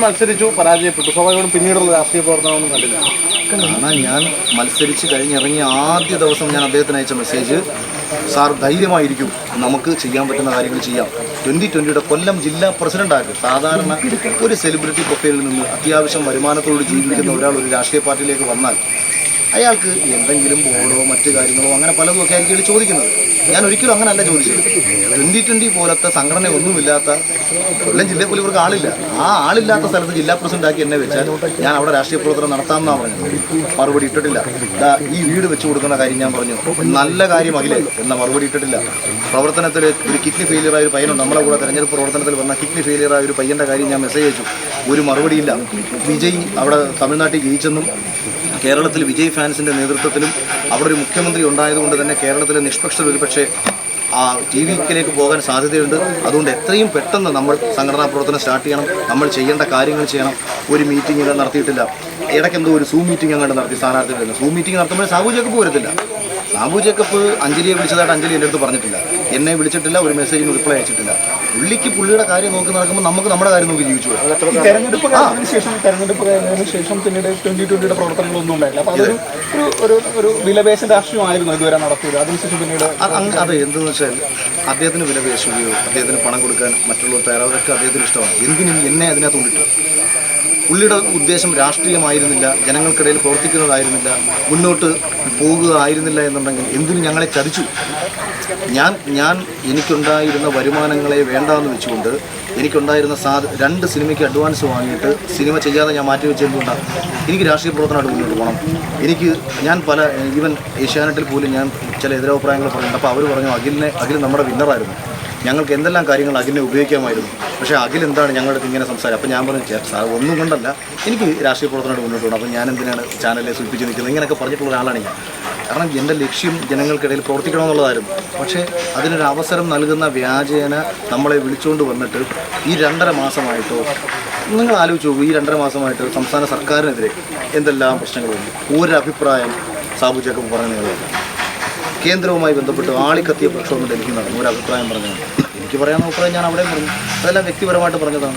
മത്സരിച്ചു, പരാജയപ്പെട്ടു. സ്വാഭാവികമായിട്ടും പിന്നീടുള്ള രാഷ്ട്രീയ പ്രവർത്തനമൊന്നും കണ്ടില്ല. കാരണം ഞാൻ മത്സരിച്ച് കഴിഞ്ഞിറങ്ങിയ ആദ്യ ദിവസം ഞാൻ അദ്ദേഹത്തിന് അയച്ച മെസ്സേജ്, സാർ ധൈര്യമായിരിക്കും, നമുക്ക് ചെയ്യാൻ പറ്റുന്ന കാര്യങ്ങൾ ചെയ്യാം. 2020 കൊല്ലം ജില്ലാ പ്രസിഡന്റായിട്ട് സാധാരണ ഒരു സെലിബ്രിറ്റി പ്രൊഫൈലിൽ നിന്ന് അത്യാവശ്യം വരുമാനത്തോട് ജീവിക്കുന്ന ഒരാൾ ഒരു രാഷ്ട്രീയ പാർട്ടിയിലേക്ക് വന്നാൽ അയാൾക്ക് എന്തെങ്കിലും ബോർഡോ മറ്റു കാര്യങ്ങളോ അങ്ങനെ പലതും ഒക്കെ ആയിരിക്കും ചോദിക്കുന്നത്. ഞാൻ ഒരിക്കലും അങ്ങനെയല്ല ചോദിച്ചത്. 2020 പോലത്തെ സംഘടന ഒന്നുമില്ലാത്ത കൊല്ലം ജില്ലയിൽ പോലും ഇവർക്ക് ആളില്ല. ആ ആളില്ലാത്ത സ്ഥലത്ത് ജില്ലാ പ്രസിഡന്റാക്കി എന്നെ വെച്ചാൽ ഞാൻ അവിടെ രാഷ്ട്രീയ പ്രവർത്തനം നടത്താമെന്നാണ് പറഞ്ഞത്. മറുപടി ഇട്ടിട്ടില്ല. ഈ വീട് വെച്ച് കൊടുക്കുന്ന കാര്യം ഞാൻ പറഞ്ഞു, നല്ല കാര്യമാകില്ലേ എന്ന മറുപടി ഇട്ടിട്ടില്ല. പ്രവർത്തനത്തിൽ ഒരു കിഡ്നി ഫെയിലിയറായ ഒരു പയ്യനുണ്ട്, നമ്മളെ കൂടെ തെരഞ്ഞെടുപ്പ് പ്രവർത്തനത്തിൽ വന്ന കിഡ്നി ഫെയിലിയറായ ഒരു പയ്യൻ്റെ കാര്യം ഞാൻ മെസ്സേജ് അയച്ചു, ഒരു മറുപടിയില്ല. വിജയ് അവിടെ തമിഴ്നാട്ടിൽ ജയിച്ചെന്നും കേരളത്തിൽ വിജയ് ഫാൻസിൻ്റെ നേതൃത്വത്തിലും അവിടെ ഒരു മുഖ്യമന്ത്രി ഉണ്ടായതുകൊണ്ട് തന്നെ കേരളത്തിലെ നിഷ്പക്ഷർ ഒരുപക്ഷെ ആ TV-ക്കിലേക്ക് പോകാൻ സാധ്യതയുണ്ട്. അതുകൊണ്ട് എത്രയും പെട്ടെന്ന് നമ്മൾ സംഘടനാ പ്രവർത്തനം സ്റ്റാർട്ട് ചെയ്യണം, നമ്മൾ ചെയ്യേണ്ട കാര്യങ്ങൾ ചെയ്യണം. ഒരു മീറ്റിംഗ് നടത്തിയിട്ടില്ല. ഇടയ്ക്കെന്തോ ഒരു സൂം മീറ്റിംഗ് അങ്ങോട്ട് നടത്തി സ്ഥാനാർത്ഥികളിൽ. സൂം മീറ്റിംഗ് നടത്തുമ്പോൾ സാബു ജേക്കബ് വരത്തില്ല. സാബു ജേക്കബ് അഞ്ജലിയെ വിളിച്ചതായിട്ട് അഞ്ജലി എൻ്റെ അടുത്ത് പറഞ്ഞിട്ടില്ല, എന്നെ വിളിച്ചിട്ടില്ല, ഒരു മെസ്സേജിന് റിപ്ലൈ അയച്ചിട്ടില്ല. പുള്ളിക്ക് പുള്ളിയുടെ കാര്യം നോക്കി നടക്കുമ്പോൾ നമുക്ക് നമ്മുടെ കാര്യം നോക്കി ജീവിച്ചു. തെരഞ്ഞെടുപ്പ് കഴിഞ്ഞതിന് ശേഷം പിന്നീട് 2020 പ്രവർത്തനങ്ങളൊന്നും ഉണ്ടായില്ല. അപ്പോൾ അതൊരു ഒരു വിലപേശ രാഷ്ട്രീയമായിരുന്നു ഇതുവരെ നടത്തിയത്. അതിനുശേഷം പിന്നീട് അതെ, എന്തെന്ന് വെച്ചാൽ അദ്ദേഹത്തിന് വിലപേശുകയോ അദ്ദേഹത്തിന് പണം കൊടുക്കാൻ മറ്റുള്ളവർ തയ്യാറവർക്ക് അദ്ദേഹത്തിന് ഇഷ്ടമാണ്. എന്തിനും എന്നെ അതിനകത്ത് കൊണ്ടിട്ടു. പുള്ളിയുടെ ഉദ്ദേശം രാഷ്ട്രീയമായിരുന്നില്ല, ജനങ്ങൾക്കിടയിൽ പ്രവർത്തിക്കുന്നതായിരുന്നില്ല, മുന്നോട്ട് പോകുകയായിരുന്നില്ല എന്നുണ്ടെങ്കിൽ എന്തിനും ഞങ്ങളെ ചതിച്ചു. ഞാൻ എനിക്കുണ്ടായിരുന്ന വരുമാനങ്ങളെ വേണ്ടാന്ന് വെച്ചുകൊണ്ട് എനിക്കുണ്ടായിരുന്ന 2 സിനിമയ്ക്ക് അഡ്വാൻസ് വാങ്ങിയിട്ട് സിനിമ ചെയ്യാതെ ഞാൻ മാറ്റിവെച്ചതുകൊണ്ടാണ്. എനിക്ക് രാഷ്ട്രീയ പ്രവർത്തനമായിട്ട് മുന്നോട്ട് പോകണം. ഞാൻ ഈവൻ ഏഷ്യാനെറ്റിൽ പോലും ഞാൻ ചില എതിരഭിപ്രായങ്ങൾ പറഞ്ഞിട്ടുണ്ട്. അപ്പോൾ അവർ പറഞ്ഞു അഖിൽ നമ്മുടെ വിന്നറായിരുന്നു, ഞങ്ങൾക്ക് എന്തെല്ലാം കാര്യങ്ങൾ അഖിലിനെ ഉപയോഗിക്കാമായിരുന്നു. പക്ഷേ അഖിൽ എന്താണ് ഞങ്ങളുടെ ഇങ്ങനെ സംസാരം. അപ്പോൾ ഞാൻ പറഞ്ഞു, സാർ ഒന്നും കൊണ്ടല്ല, എനിക്ക് രാഷ്ട്രീയ പ്രവർത്തനമായിട്ട് മുന്നോട്ട് പോകണം. അപ്പോൾ ഞാൻ എന്തിനാണ് ചാനലിനെ സൂചിപ്പിച്ച് നിൽക്കുന്നത്? ഇങ്ങനെയൊക്കെ പറഞ്ഞിട്ടുള്ള ഒരാളാണ് ഞാൻ. കാരണം എൻ്റെ ലക്ഷ്യം ജനങ്ങൾക്കിടയിൽ പ്രവർത്തിക്കണമെന്നുള്ളതായിരുന്നു. പക്ഷേ അതിനൊരു അവസരം നൽകുന്ന വ്യാജേന നമ്മളെ വിളിച്ചുകൊണ്ട് വന്നിട്ട് ഈ 2.5 മാസമായിട്ടോ, നിങ്ങൾ ആലോചിച്ച് നോക്കൂ, ഈ 2.5 മാസമായിട്ട് സംസ്ഥാന സർക്കാരിനെതിരെ എന്തെല്ലാം പ്രശ്നങ്ങളുണ്ട്. ഒരഭിപ്രായം സാബു ജേക്കബ് പറഞ്ഞത് കേന്ദ്രവുമായി ബന്ധപ്പെട്ട് ആളിക്കത്തിയ പ്രക്ഷോഭം ഡൽഹി നടന്നു. ഒരു അഭിപ്രായം പറഞ്ഞതാണ്. എനിക്ക് പറയാവുന്ന അഭിപ്രായം ഞാൻ അവിടെ പറഞ്ഞു, അതെല്ലാം വ്യക്തിപരമായിട്ട് പറഞ്ഞതാണ്.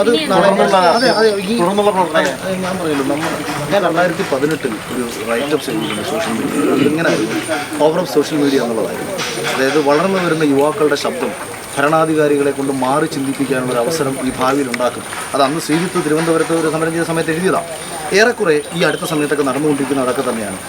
അത് ഞാൻ പറയുള്ളൂ. ഞാൻ 2018 ഒരു റൈറ്റപ്പ് ചെയ്തിട്ടുണ്ട് സോഷ്യൽ മീഡിയ. ഇങ്ങനെയായിരുന്നു, പവർ ഓഫ് സോഷ്യൽ മീഡിയ എന്നുള്ളതായിരുന്നു. അതായത് വളർന്നു വരുന്ന യുവാക്കളുടെ ശബ്ദം ഭരണാധികാരികളെ കൊണ്ട് മാറി ചിന്തിപ്പിക്കാനുള്ള ഒരു അവസരം ഈ ഭാവിയിൽ ഉണ്ടാക്കും. അത് അന്ന് ശ്രീജിത്ത് തിരുവനന്തപുരത്ത് ഒരു സമരം ചെയ്ത സമയത്ത് എഴുതിയതാണ്. ഏറെക്കുറെ ഈ അടുത്ത സമയത്തൊക്കെ നടന്നുകൊണ്ടിരിക്കുന്ന അതൊക്കെ തന്നെയാണ്.